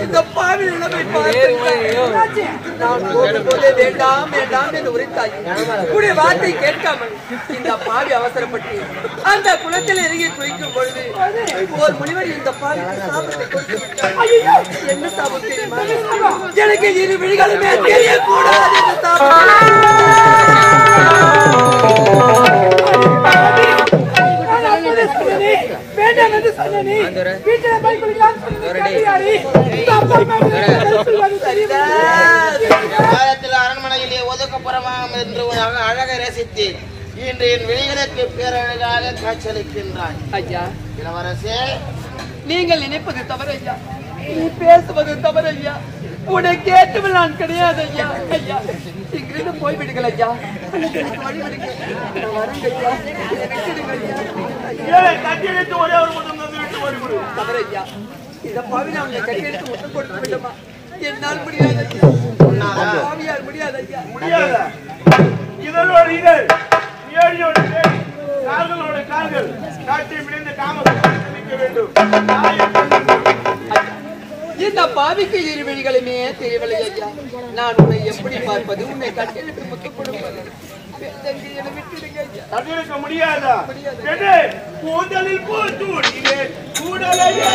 இந்த பாவி நிலைமை வேண்டாம் வேண்டாம் என்று உரைத்தாய். கூடிய வார்த்தை கேட்காமல் இந்த பாவி அவசரப்பட்டு அந்த குளத்தில் இறங்கி குளிக்கும் பொழுது ஒரு முனிவர் இந்த பாவிக்கு சாபத்தை கொடுத்து விட்டார். என்ன சாபம் தெரியுமா? எனக்கு இரு விழிகளுமே தெரியக்கூடாது என்று சாபம். அரண்மனையிலே ஒதுக்கப்புறமாக என்று அழகை ரசித்து இன்று என் விழிகளுக்கு பேரழகாக காட்சியளிக்கின்றாய். ஐயா இளவரசே, நீங்கள் நினைப்பது தவறு ஐயா, நீ பேசுவது தவறு ஐயா. உன்னை கேட்டவள் நான் கிடையாது ஐயா. ஐயா இங்கிருந்து போய்விடுங்கள் ஐயா. வழிவிடுங்க, வரங்க ஐயா. ஒரே ஒரு முதல் தவறு ஐயா. இதை பாவி நான் உங்களை கட்டியெடுத்து முத்தம் கொடுத்து விடுமா? என்னால் முடியாது ஐயா. பாவியால் முடியாது ஐயா. முடியாத இதழோடு இதழ், ஏடியோடு ஏடி, கால்களோடு கால்கள் காட்டி விளைந்த காமத்தை வேண்டும். இந்த பாவிக்கு இரு வழிகளுமே தெரியவில்லை ஐயா. நான் உன்னை எப்படி பார்ப்பது? உன்னை கட்டியெடுத்து முத்தம் கொடுப்பது? தடுக்க முடியாதா? கூந்தலில் பூத்தூடியே கூடலையே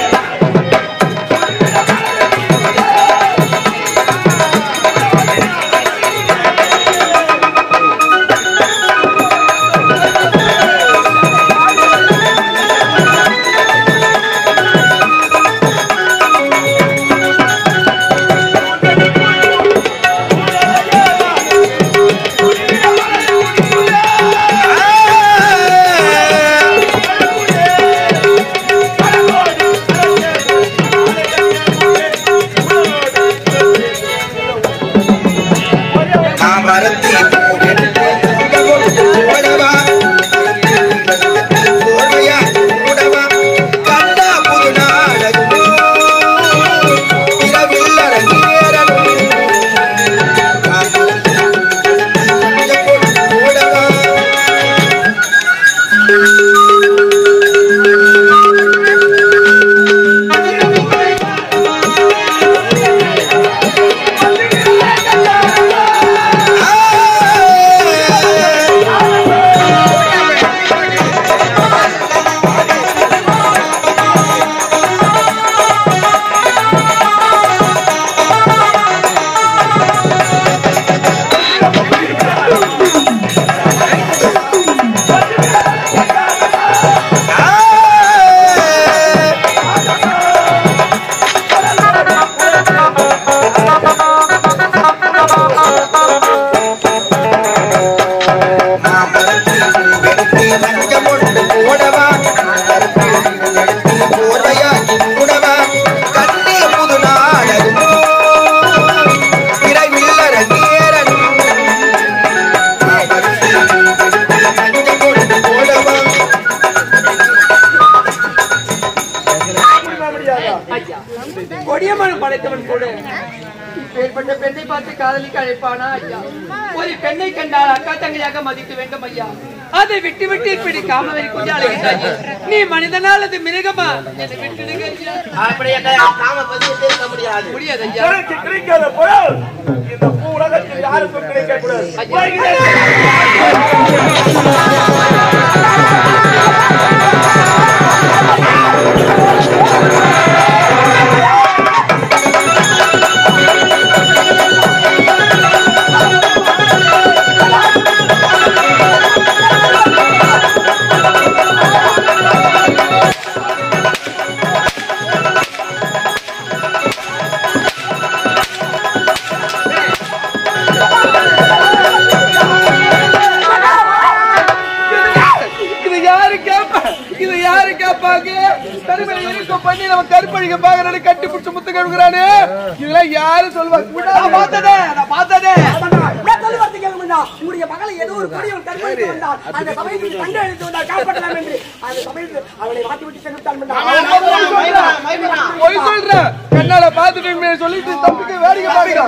கொடியமனம் படைத்தவன் கூட இப்பேற்பட்ட பெண்ணை பார்த்து காதலிக்க அழைப்பானா ஐயா? ஒரு பெண்ணை கண்டால் அக்கா தங்கையாக மதிக்க வேண்டும் ஐயா. அதை விட்டு விட்டு இப்படி காமவெறி கொஞ்சம் அழைக்கிறாயே. நீ மனிதனால் அது மிருகமா? என்னை விட்டுடுங்க ஐயா. முடியாது ஐயா. கிடைக்காத பொருள் இந்த உலகத்தில் யாருக்கும் கிடைக்க கூடாது. கருப்பழிக்க பாக்குறானு கட்டி பிடிச்ச முத்து கழுகுறானு. இதெல்லாம் யாரு சொல்லுவாங்க? நான் பார்த்ததே. உங்களுடைய மகளை ஏதோ ஒரு கொடியவன் கற்பழித்து வந்தார். அந்த சமயத்தில் கண்டு அழைத்து வந்தார் காப்பாற்றலாம் என்று. அந்த சமயத்தில் அவளை மாற்றி விட்டு சென்றுட்டான். போய் சொல்ற கண்ணால பாத்துட்டு சொல்லிட்டு தம்பிக்கு வேடிக்கை பாருங்க.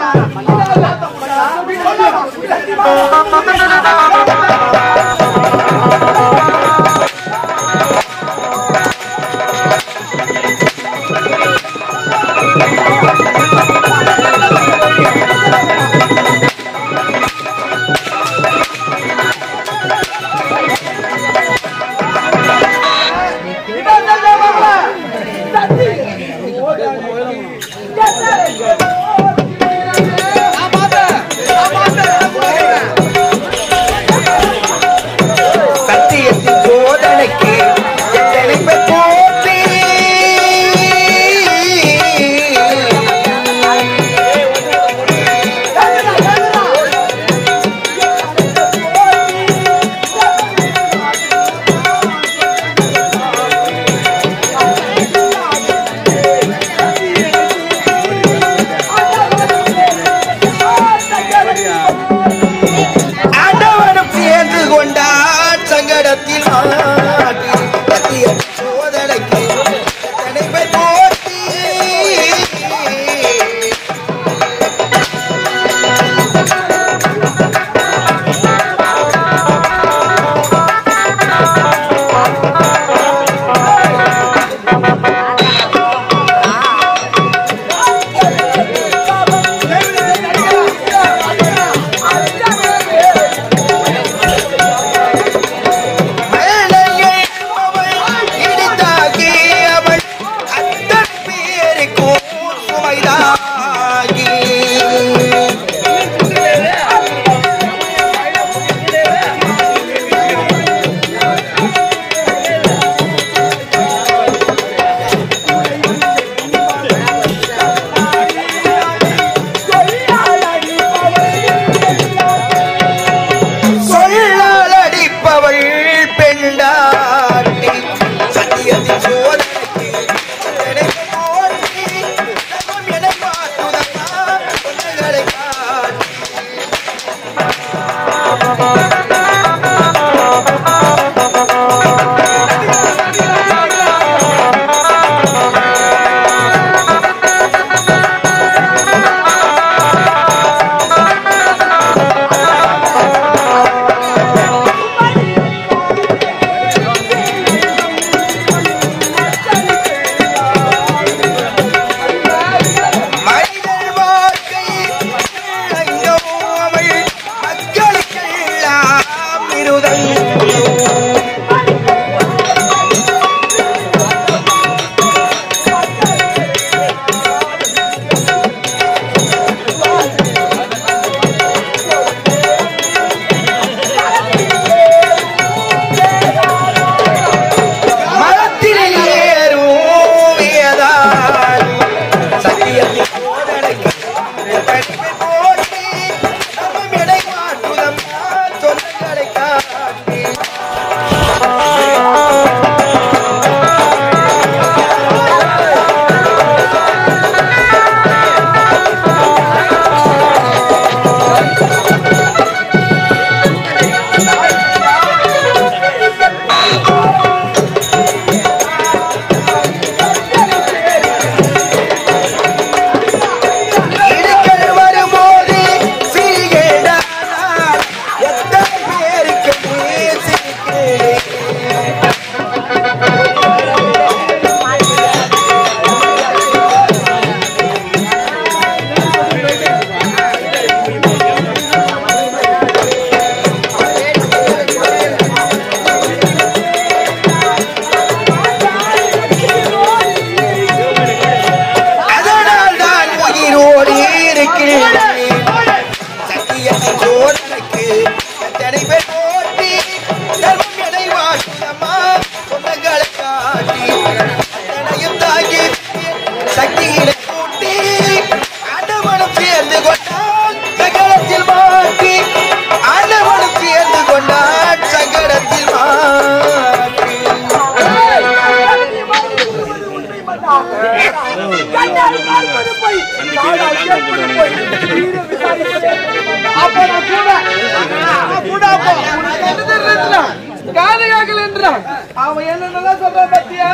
காதகாக்கள் என்றான். அவன் என்னென்னலாம் சொல்றான் பாத்தியா?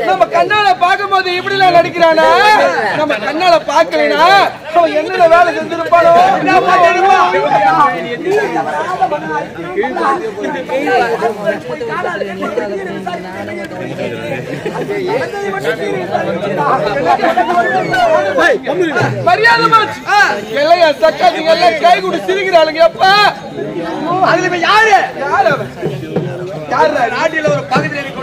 நம்ம கண்ணால பார்க்கும் போது இப்படி எல்லாம் நடிக்கிறானா? நம்ம கண்ணால பார்க்கலைனா அவன் என்னென்ன வேலை செஞ்சிருப்பானோ? மரியாதை சக்காதிங்க எல்லாம் கை கூடி சிரிக்கிறாளுங்க. எப்ப அதுல யாரு நாட்டில ஒரு பகுதியில்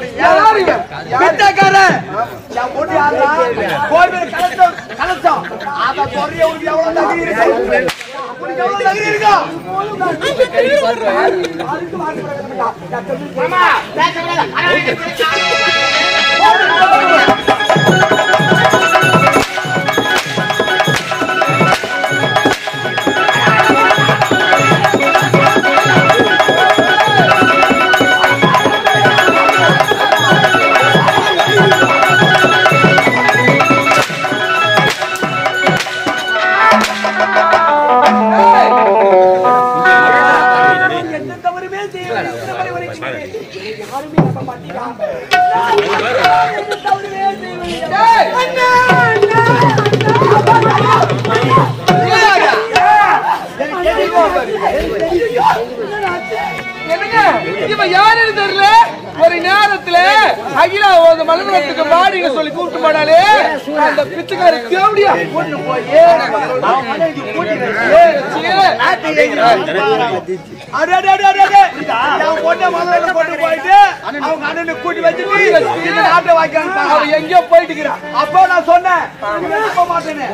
யாருன்னு தெரியல. ஒரு நேரத்துல அகிலா மலமரத்துக்கு மாடிங்க சொல்லி கூப்பிட்டு போனாலே அந்த பித்துக்கார தேவடியா கொண்டு போய் எங்கயோ போயிட்டு இருக்கிறான். அப்போ நான் சொன்னேன் மாட்டேன்னு.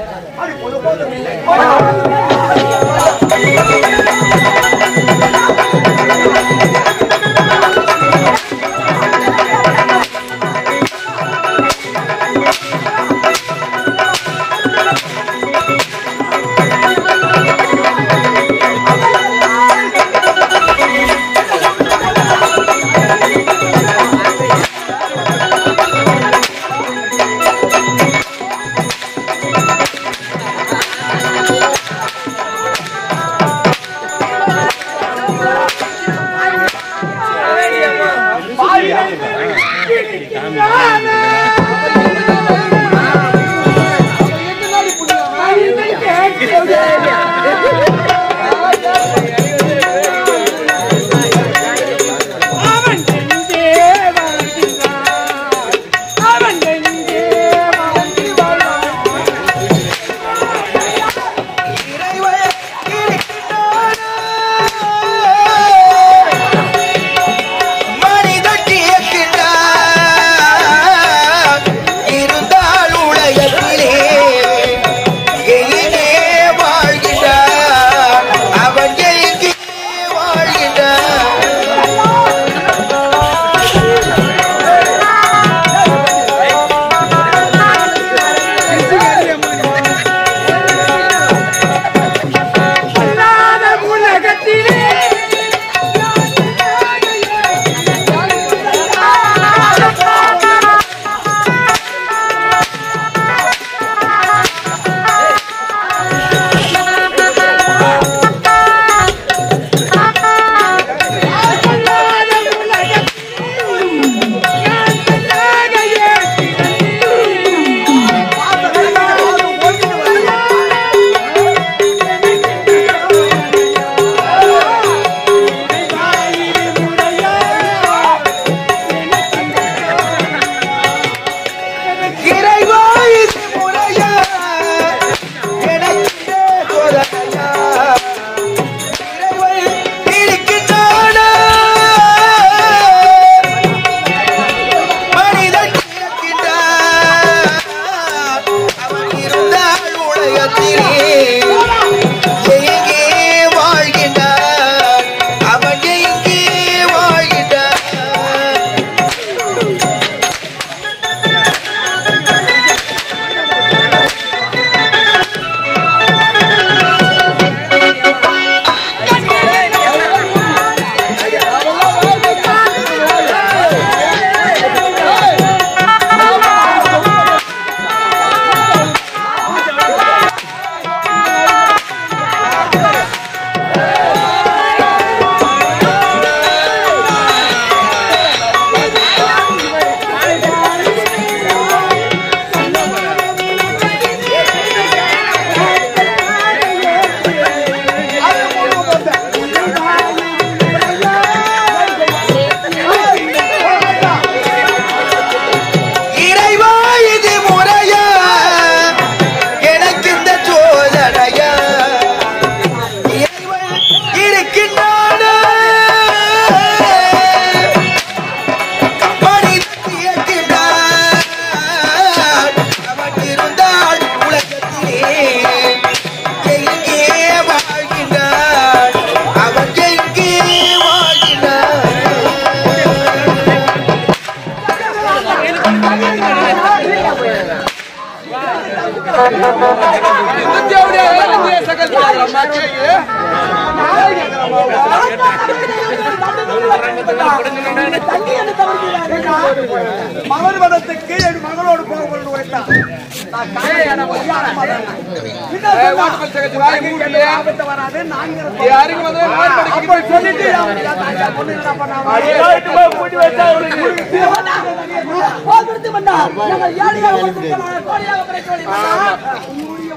மகர்வதத்துக்கு என் மகளோடு போக உரைத்தான்.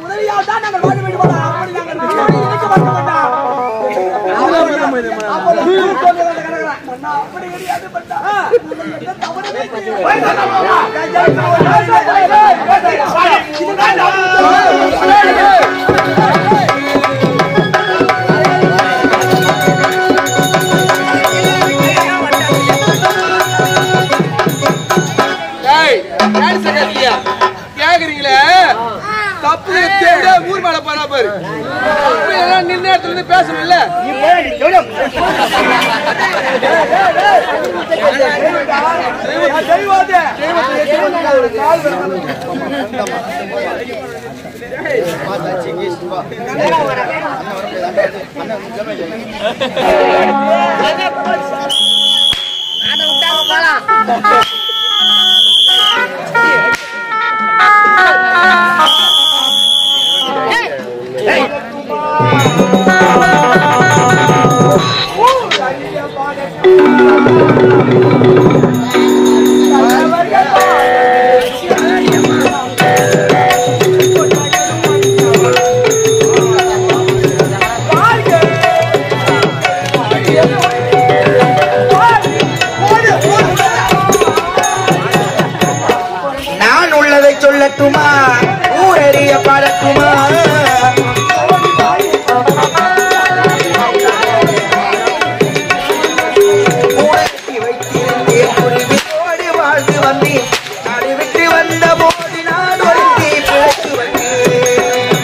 உதவியால் தான் நாங்கள் வாழ வேண்டும். அப்படி கிடையாது. கேக்குறீங்களே தப்பு ஊர் மேல போனா பாரு நின்ன இடத்துல இருந்து பேசணும் இல்ல நான் உள்ளதை சொல்லட்டுமா ஊரறிய பாடட்டுமா வாழ்ந்து வந்தேன் நாடு விட்டு வந்த போது நான் ஒரு பிழைத்து வந்தேன்.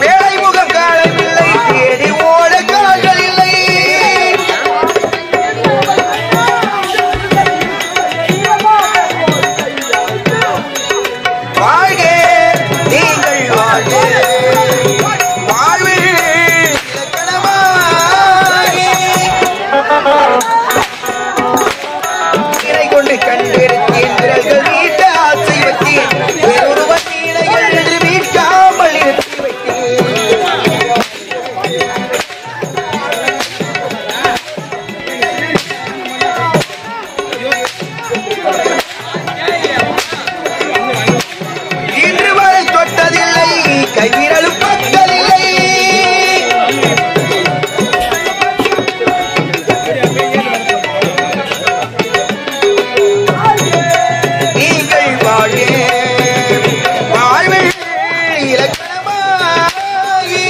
வேலை முகம் காணவில்லை தேடி ஓட கால்கள் இல்லை வாழ்க நீங்கள் வாழ்க வாழ்வில் இலக்கணமாகி இறை கொண்டு கண்டிருத்தேன் விரல்கள் நீட்ட ஆசை வைத்தேன் வேறொருவன் நீடைகள் என்று மீட்காமல் நிறுத்தி வைத்தேன் இன்று வரை தொட்டதில்லை கைவிரலும் பக்கலில்லை நீங்கள் வாழ்க வாழ்வில் இலக்கணமாகி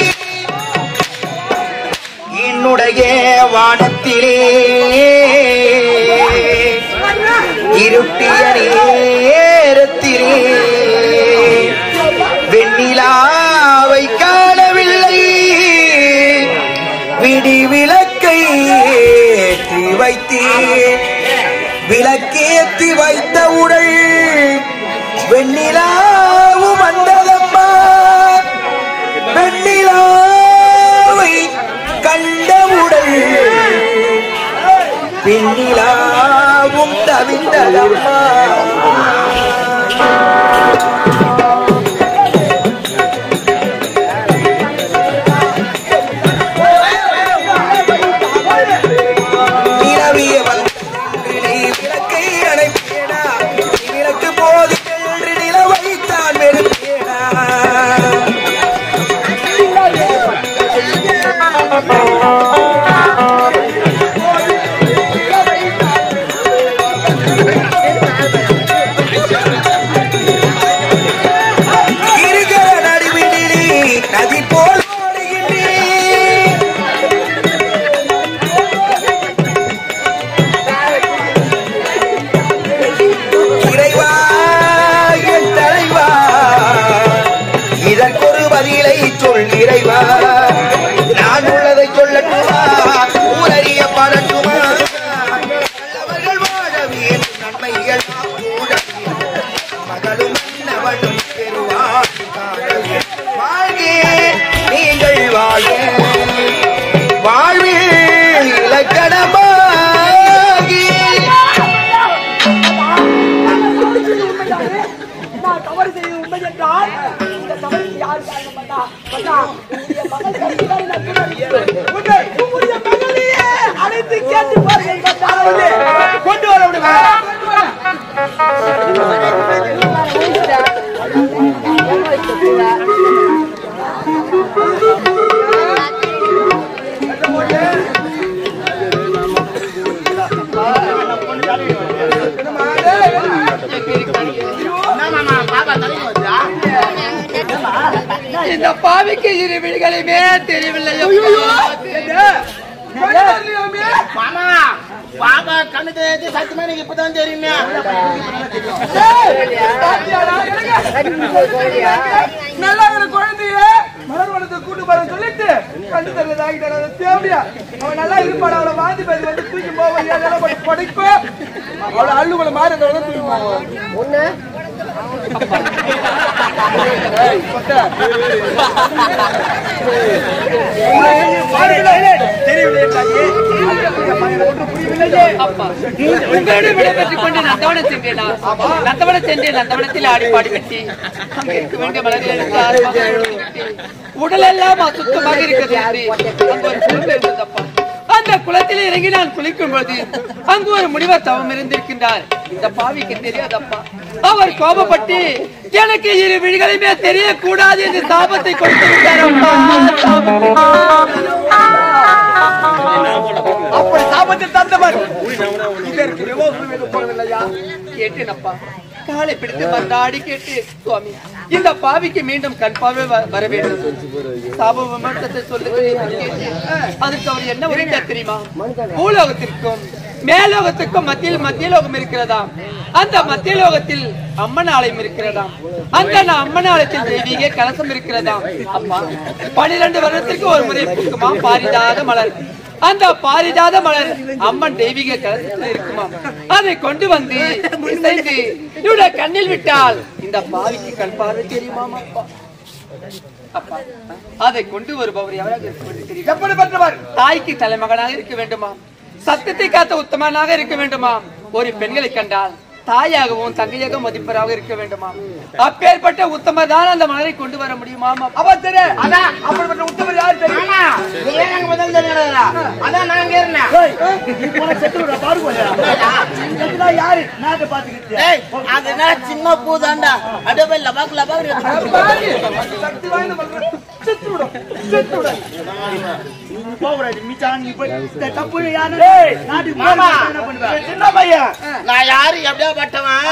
என்னுடைய வானத்திலே இருட்டிய நேரத்திலே வெண்ணிலாவை காணவில்லை விடி விளக்கை ஏற்றி வைத்தேன் விளக்கேற்றி வைத்த உடல் வெண்ணிலாவும் வந்ததம்மா வெண்ணிலாவை கண்ட உடல் வெண்ணிலாவும் தவிந்ததம்மா நிலவிய வந்தினை விளக்கை அணைப்பேனா விளக்கு போது என்று நிலவைத்தான் வெறுப்பேனா ஒரு பதிலை சொல் இறைவா நான் உள்ளதை சொல்லட்டுமா ஊரறிய பாடட்டுமா நல்லவர்கள் வாழவே நன்மைகள் கூட மகளும் மன்னவனும் பெறுவார் வாழ்கே நீங்கள் வாழ வாழ்வில் இலக்கணமாகி நான் தவறு செய்வது உண்மை என்றால் இந்த தவறுக்கு யாரு காரணம் பண்ணா? உங்களுடைய மகளையே அழைத்து கேட்டு பாருங்கள். கொண்டு வர இந்த பாவிக்கு இரு விழிகளையுமே தெரியவில்லையோ மாமா பாபா கண்ணு தெரியாது சத்தியமா எனக்கு இப்பதான் தெரியுமே. நல்லா இருக்கிற குழந்தைய மலர்வனத்தை கூட்டு போற சொல்லிட்டு கண்டு தெரியல தேவையா அவன் நல்லா இருப்பாடு. அவளை வாந்தி பேசி வந்து தூக்கி போவோம் படைப்பு அவளை அள்ளுகளை மாறி தூக்கி போவோம். உங்களிடம் விடைபெற்றுக் கொண்டு நந்தவனம் சென்றேனா? நந்தவனம் சென்றேன். நந்தவனத்தில் ஆடி பாடி கட்டி அங்கே இருக்க வேண்டிய மலர்களுக்கு உடல் எல்லாம் அசுத்தமாக இருக்கிறது என்று அங்கு ஒரு குளம் இருந்ததப்பா. அந்த குளத்தில் இறங்கி நான் குளிக்கும் பொழுது அங்கு ஒரு முனிவர் தவம் இருந்திருக்கின்றார். இந்த பாவிக்கு தெரியாதப்பா. அவர் கோபப்பட்டு எனக்கு இரு விழிகளையுமே தெரியக்கூடாது என்று சாபத்தை கொடுத்து விட்டாரப்பா. அப்படி சாபத்தில் தந்தவர் இதற்கு விமோசனம் போடவில்லையா? கேட்டேனப்பா. காலை பிடித்து மந்தாடி கேட்டு சுவாமி இந்த பாவிக்கு மீண்டும் கண் பார்வை வர வேண்டும் சாப விமர்சனத்தை சொல்லுகிறேன். அதுக்கு அவர் என்ன உரைத்தார் தெரியுமா? பூலோகத்திற்கும் மேலோகத்திற்கும் மத்தியலோகம் இருக்கிறதாம். அந்த மத்தியலோகத்தில் அம்மன் ஆலயம் இருக்கிறதாம். அந்த அம்மன் ஆலயத்தில் தெய்வீக கலசம் இருக்கிறதாம். அம்மா 12 வருடத்திற்கு ஒரு முறை பூக்குமா பாரிஜாத மலர். அந்த பாரிஜாத மலர் அம்மன் தெய்வீக கலசத்தில் இருக்குமா. அதை கொண்டு வந்து இசைந்து என்னுடைய கண்ணில் விட்டால் இந்த பாவிக்கு கண் பார்வை தெரியுமாமா? அப்பா அதை கொண்டு வருபவர் எவராக இருக்க வேண்டும் தெரியும்? எப்படி பெற்றவர்? தாய்க்கு தலைமகனாக இருக்க வேண்டுமா? சத்தத்தை காத்த உத்தமனாக இருக்க வேண்டுமா? ஒரு பெண்களை கண்டால் தாயாகவும் தங்கையாக மதிப்பராக இருக்க வேண்டுமா? அப்பேற்பட்ட உத்தமர் தான் அந்த மலரை கொண்டு வர முடியுமா? அவர் தெரியும். அதான் அப்படிப்பட்ட உத்தமர் யாரு தெரியும்? முதல் தெரியாதா? அதான் நான் கேட்டேன். யாரு நாட்டை பாத்துக்கிட்டு அது என்ன சின்ன பூதாண்டா அப்படியே போய் லபாக் லபாக் சக்தி வாய்ந்த மலர் செத்துவிடும் செத்துவிடும். சின்ன பையன் நான் யாரு எப்படியா பட்டவன்?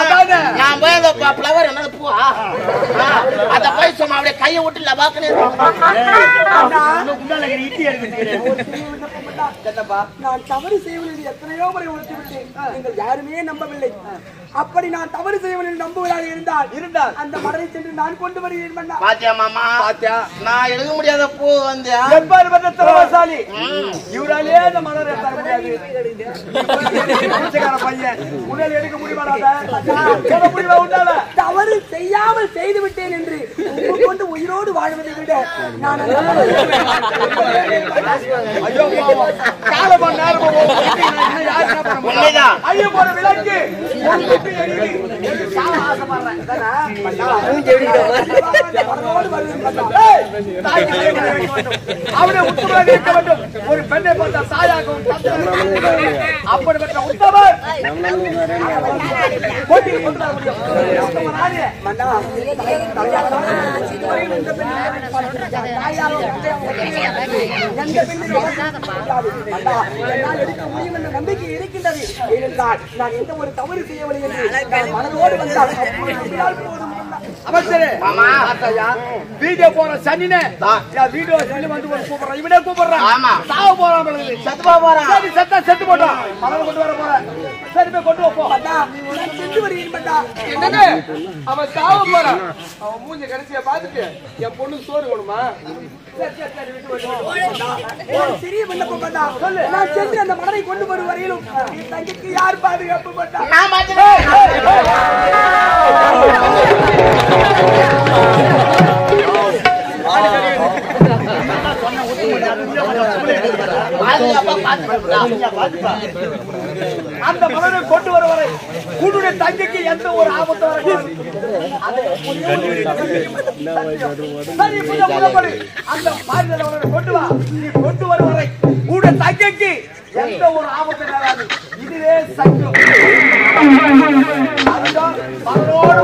நான் போய் அந்த பிளவர் என்ன பூவா அத போய் சும்மா அப்படியே கையை விட்டு லபாக்குன்னு நான் தவறு செய்வதில் எத்தனையோ முறை உழைத்து விட்டேன். நீங்கள் யாருமே நம்பவில்லை. அப்படி நான் தவறு செய்வதில் நம்புவதாக இருந்தால் அந்த மலரை சென்று நான் கொண்டு வருகிறேன். பாத்தியா மாமா? பாத்தியா நான் எழுத முடியாத பூ வந்து திறமசாலி இவராலே அந்த மலர் தர முடியாது. பையன் உடல் எடுக்க முடியுமா? தவறு செய்யாமல் செய்து விட்டேன் என்று கொண்டு உயிரோடு வாழ்வதை விட நான் ஐயோ போற விளக்கு அவனை உத்தமராக இருக்க வேண்டும். ஒரு பெண்ணை பார்த்தா சாயாகவும் அப்படிப்பட்ட உத்தமர் நம்பிக்கை இருக்கின்றது. ஏனென்றால் நான் எந்த ஒரு தவறு செய்யவில்லை என்று மனதோடு வந்தால் போதும். அமைச்சரே ஆமா. ஆத்தாயா, வீடியோ போற சனினே வீடியோ சனி வந்து கூப்பிடுறான், இவனே கூப்பிடுறான். ஆமா. சாவ போறான் பிள்ளைங்க. செத்து போறான். சரி செத்தா செத்து போட்டான், மணல் கொண்டு வர போறேன். சரி போய் கொண்டு போ. என்னது அவன் சாவ போறான், அவன் மூஞ்சி கடைசியா பாத்துட்டு என் பொண்ணு சோறு கொடுமா. சிறிய விண்ணப்பம் பண்ணா சொல்லு. நான் சென்று அந்த மணலை கொண்டு வரும் வரையிலும் என் தங்கைக்கு யார் பாதுகாப்பு பண்ணா? நான் மாட்டேன். அந்த மலரை கொண்டு வர வரை உன்னுடைய தங்கைக்கு எந்த ஒரு ஆபத்து வரக்கூடாது. சரி, புறப்படு. அந்த மாநில மலரை கொண்டு வா. நீ கொண்டு வர வரை உன்னுடைய தங்கைக்கு எந்த ஒரு ஆபத்து வராது. இதுவே சங்கம். அதுதான் மலரோடு